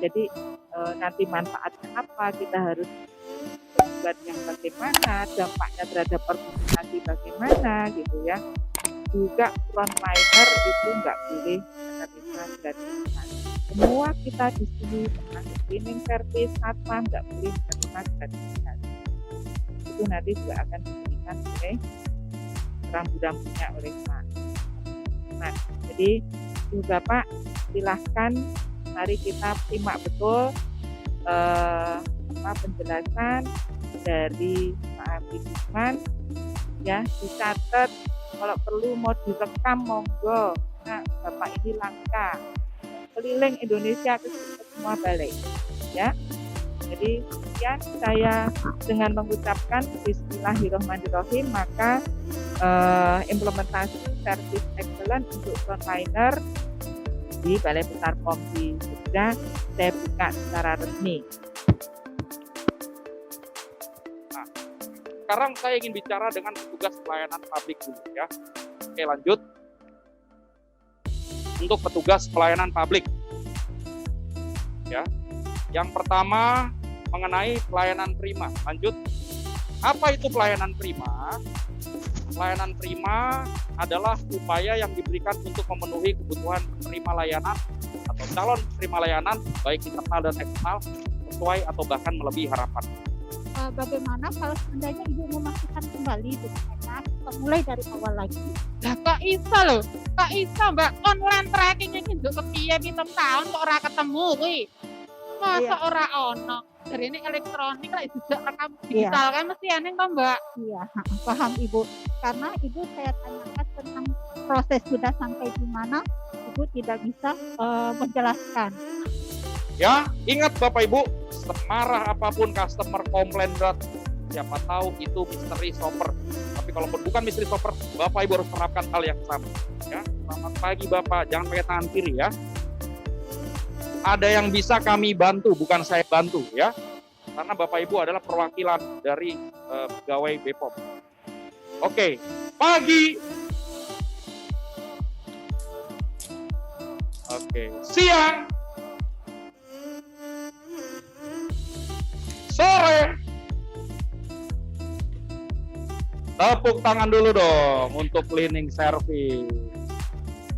Jadi nanti manfaatnya apa, kita harus berbuat yang bagaimana, dampaknya terhadap organisasi bagaimana gitu ya. Juga frontliner itu nggak boleh menerima gratisan. Semua kita di sini termasuk cleaning service, satpam nggak boleh menerima gratisan. Itu nanti juga akan diberikan oleh rambu-rambunya oleh Pak. Nah, jadi Ibu Bapak silahkan mari kita simak betul penjelasan dari Pak Abdi Gusman ya, dicatat kalau perlu mau direkam monggo. Nah, Bapak ini langka keliling Indonesia ke semua balai ya. Jadi sekian saya dengan mengucapkan Bismillahirrahmanirrahim, maka implementasi service excellent untuk frontliner di Balai Besar POM di Jogja saya buka secara resmi. Nah, sekarang saya ingin bicara dengan petugas pelayanan publik dulu ya. Oke, lanjut. Untuk petugas pelayanan publik. Ya. Yang pertama mengenai pelayanan prima. Lanjut. Apa itu pelayanan prima? Pelayanan prima adalah upaya yang diberikan untuk memenuhi kebutuhan penerima layanan atau calon penerima layanan baik internal dan eksternal sesuai atau bahkan melebihi harapan. Bagaimana kalau seandainya Ibu memasukkan kembali dokumennya, kita mulai dari awal lagi? Lah kok iso lho? Kok iso Mbak online tracking iki nduk kepiye pitung tahun kok ora ketemu kuwi? Masa ora ono? Dari ini elektronik lah juga rekam digital kan mesti aneh kok Mbak? Iya, paham Ibu. Karena Ibu saya tanyakan tentang proses sudah sampai di mana, Ibu tidak bisa menjelaskan. Ya, ingat Bapak Ibu, semarah apapun customer komplain berat, siapa tahu itu mystery shopper. Tapi kalau bukan mystery shopper, Bapak Ibu harus menerapkan hal yang sama. Ya, selamat pagi Bapak, jangan pakai tangan kiri ya. Ada yang bisa kami bantu, bukan saya bantu ya. Karena Bapak Ibu adalah perwakilan dari pegawai BPOM. Oke, pagi. Oke, siang. Sore. Tepuk tangan dulu dong untuk cleaning service.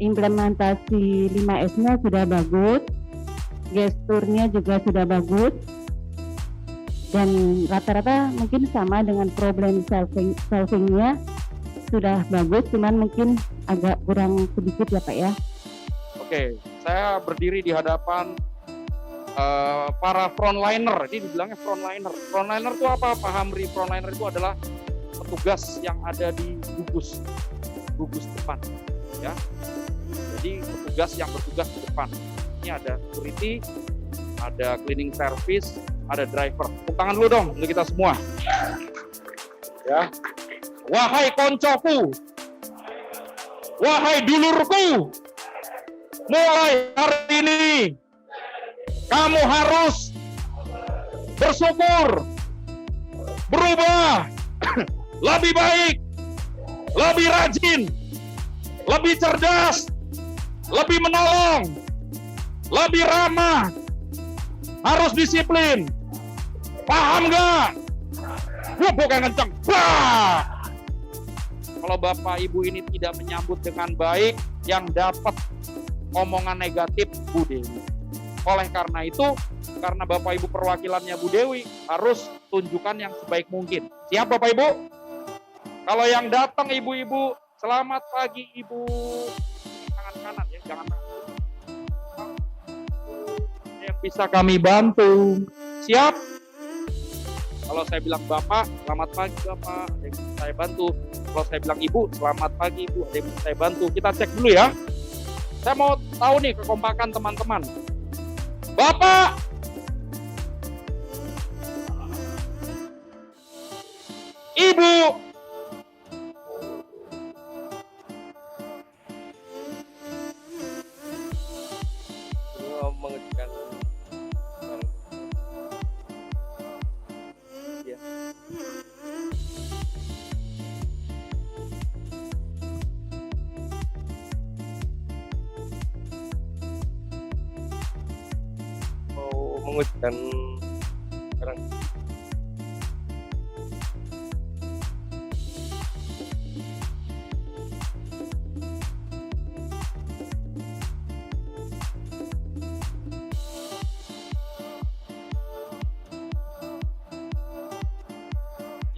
Implementasi 5S-nya sudah bagus, gesturnya juga sudah bagus, dan rata-rata mungkin sama dengan problem solving-nya sudah bagus, cuman mungkin agak kurang sedikit ya Pak ya. Oke, saya berdiri di hadapan para frontliner. Ini dibilangnya frontliner. Frontliner itu apa? Pak Hamri, frontliner itu adalah petugas yang ada di gugus depan, ya. Jadi petugas yang bertugas di depan. Ini ada security, ada cleaning service, ada driver. Tepuk tangan dulu dong untuk kita semua. Ya. Wahai koncoku, wahai dulurku, mulai hari ini kamu harus bersyukur, berubah, lebih baik, lebih rajin, lebih cerdas, lebih menolong, lebih ramah, harus disiplin. Paham nggak? Wubuk yang kenceng. Bah! Kalau Bapak Ibu ini tidak menyambut dengan baik, yang dapat omongan negatif Bu Dewi. Oleh karena itu, karena Bapak Ibu perwakilannya Bu Dewi, harus tunjukkan yang sebaik mungkin. Siap Bapak Ibu? Kalau yang datang ibu-ibu, selamat pagi Ibu. Tangan kanan ya, jangan tangan. Yang bisa kami bantu. Siap? Kalau saya bilang Bapak, selamat pagi Bapak, ada yang bisa saya bantu. Kalau saya bilang Ibu, selamat pagi Ibu, ada yang bisa saya bantu. Kita cek dulu ya. Saya mau tahu nih kekompakan teman-teman. Bapak, Ibu, mengajukan ya. mengujikan sekarang.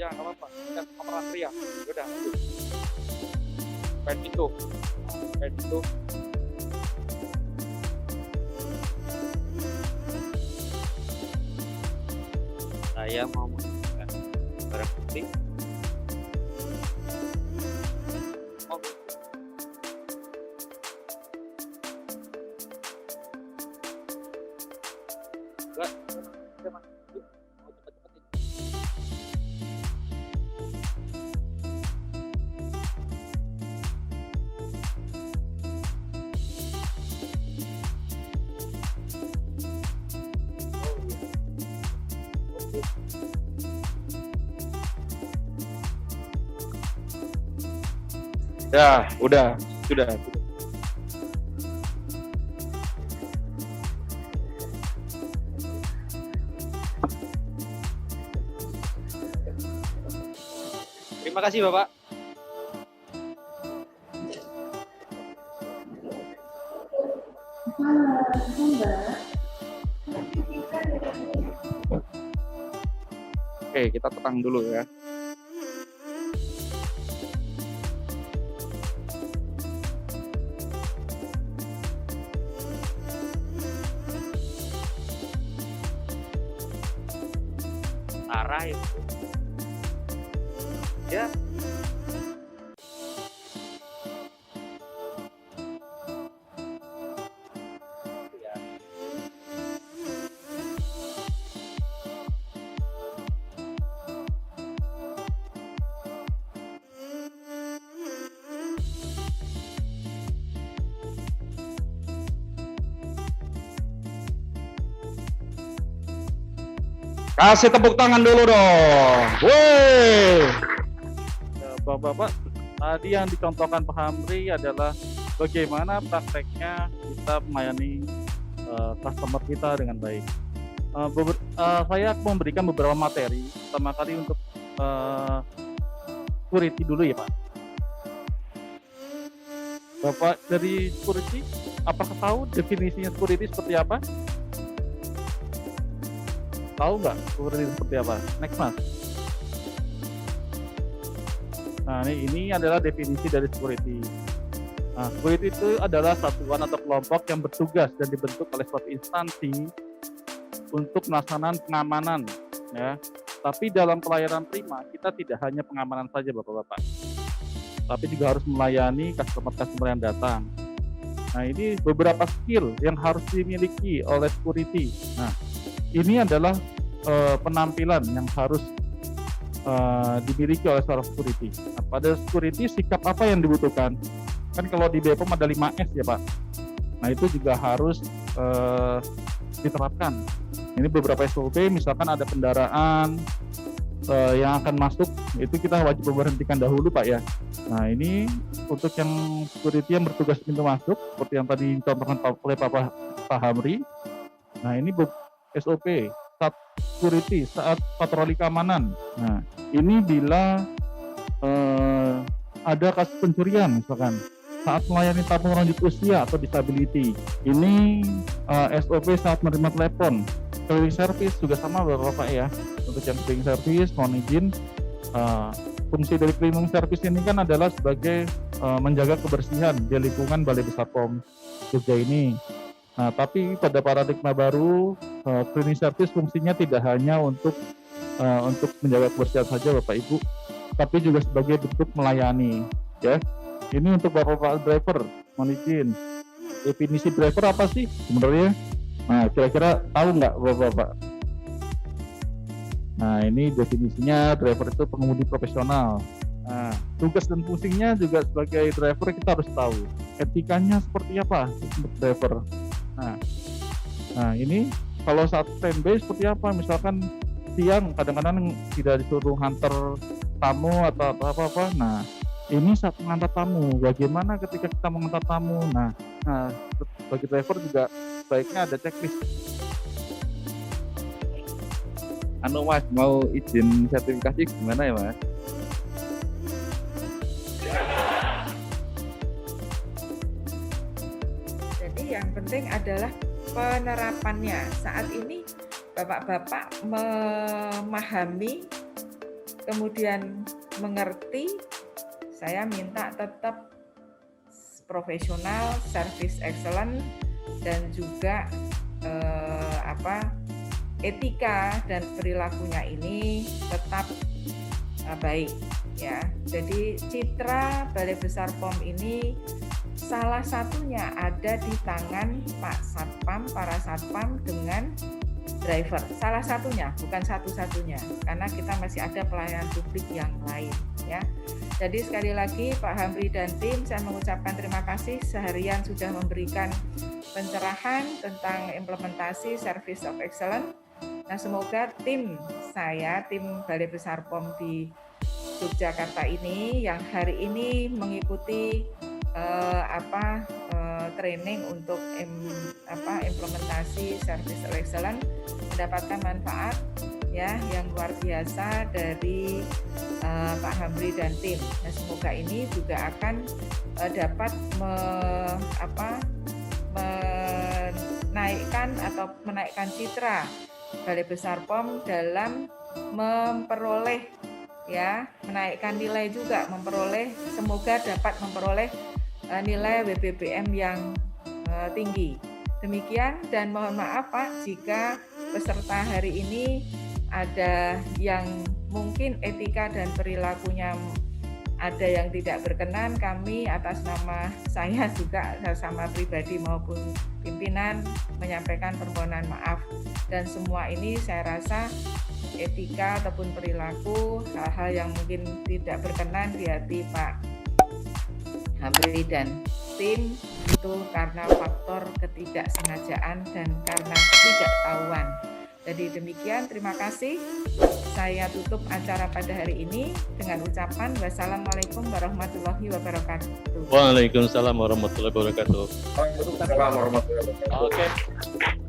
Ya nggak apa-apa, kita pemeran pria. Udah, lanjut. Kayak gitu. Saya mau menunjukkan barang bukti. Oh, enggak, udah, Mas. Yuk, mau cepet-cepet ini. Oh iya. Oke. Ya, udah, sudah. Terima kasih, Bapak. Oke, kita tenang dulu ya. Arah itu. Ya. Ya. Kasih tepuk tangan dulu dong. Woi. Ya, Bapak-bapak, tadi yang dicontohkan Pak Hamri adalah bagaimana prakteknya kita melayani customer kita dengan baik. Saya memberikan beberapa materi, pertama kali untuk security dulu ya Pak. Bapak dari security, apakah tahu definisinya security seperti apa? Tahu nggak security seperti apa? Next Mas. Nah, ini adalah definisi dari security. Nah, security itu adalah satuan atau kelompok yang bertugas dan dibentuk oleh suatu instansi untuk melaksanakan pengamanan, ya. Tapi dalam pelayanan prima kita tidak hanya pengamanan saja, Bapak-bapak, tapi juga harus melayani customer-customer yang datang. Nah, ini beberapa skill yang harus dimiliki oleh security. Nah, ini adalah penampilan yang harus dimiliki oleh seorang security. Nah, pada security sikap apa yang dibutuhkan? Kan kalau di BPOM ada 5S ya Pak. Nah, itu juga harus diterapkan. Ini beberapa SOP, misalkan ada kendaraan yang akan masuk, itu kita wajib memberhentikan dahulu Pak ya. Nah, ini untuk yang security yang bertugas pintu masuk, seperti yang tadi dicontohkan oleh Pak Hamri. Nah, ini SOP saat security, saat patroli keamanan. Nah, ini bila ada kasus pencurian misalkan, saat melayani tamu lanjut usia atau disability. Ini SOP saat menerima telepon. Cleaning service juga sama Bapak ya. Untuk yang cleaning service, mohon izin, fungsi dari cleaning service ini kan adalah sebagai menjaga kebersihan di lingkungan Balai Besar POM Jogja ini. Nah, tapi pada paradigma baru, cleaning service fungsinya tidak hanya untuk menjaga kebersihan saja Bapak Ibu, tapi juga sebagai bentuk melayani. Ya, ini untuk Bapak driver, mohon izin. Definisi driver apa sih sebenarnya? Nah, kira-kira tahu nggak Bapak-bapak? Nah, ini definisinya driver itu pengemudi profesional. Nah, tugas dan fungsinya juga sebagai driver kita harus tahu. Etikanya seperti apa untuk driver. Nah, ini kalau saat standby seperti apa? Misalkan siang kadang-kadang tidak disuruh hantar tamu atau apa-apa. Nah, ini saat mengantar tamu, bagaimana ketika kita mengantar tamu? Nah, sebagai driver juga baiknya ada checklist. anu Mas, mau izin sertifikasi gimana ya Mas? Jadi yang penting adalah penerapannya. Saat ini Bapak-bapak memahami, kemudian mengerti, saya minta tetap profesional, service excellent, dan juga etika dan perilakunya ini tetap baik ya. Jadi citra Balai Besar POM ini salah satunya ada di tangan Pak Satpam, para Satpam dengan driver. Salah satunya, bukan satu-satunya, karena kita masih ada pelayanan publik yang lain ya. Jadi sekali lagi Pak Hamri dan tim, saya mengucapkan terima kasih seharian sudah memberikan pencerahan tentang implementasi Service of Excellence. Nah, semoga tim saya, tim Balai Besar POM di Yogyakarta ini yang hari ini mengikuti training untuk implementasi Service of Excellence mendapatkan manfaat ya yang luar biasa dari Pak Hamri dan tim. Nah, semoga ini juga akan dapat menaikkan citra Balai Besar POM dalam memperoleh ya, menaikkan nilai juga, semoga dapat memperoleh nilai WBBM yang tinggi. Demikian, dan mohon maaf Pak jika peserta hari ini ada yang mungkin etika dan perilakunya ada yang tidak berkenan. Kami atas nama saya juga sama pribadi maupun pimpinan menyampaikan permohonan maaf, dan semua ini saya rasa etika ataupun perilaku hal-hal yang mungkin tidak berkenan di hati Pak Hamri dan tim itu karena faktor ketidaksengajaan dan karena ketidaktahuan. Jadi demikian, terima kasih. Saya tutup acara pada hari ini dengan ucapan wassalamualaikum warahmatullahi wabarakatuh. Waalaikumsalam warahmatullahi wabarakatuh. Waalaikumsalam warahmatullahi wabarakatuh. Oke.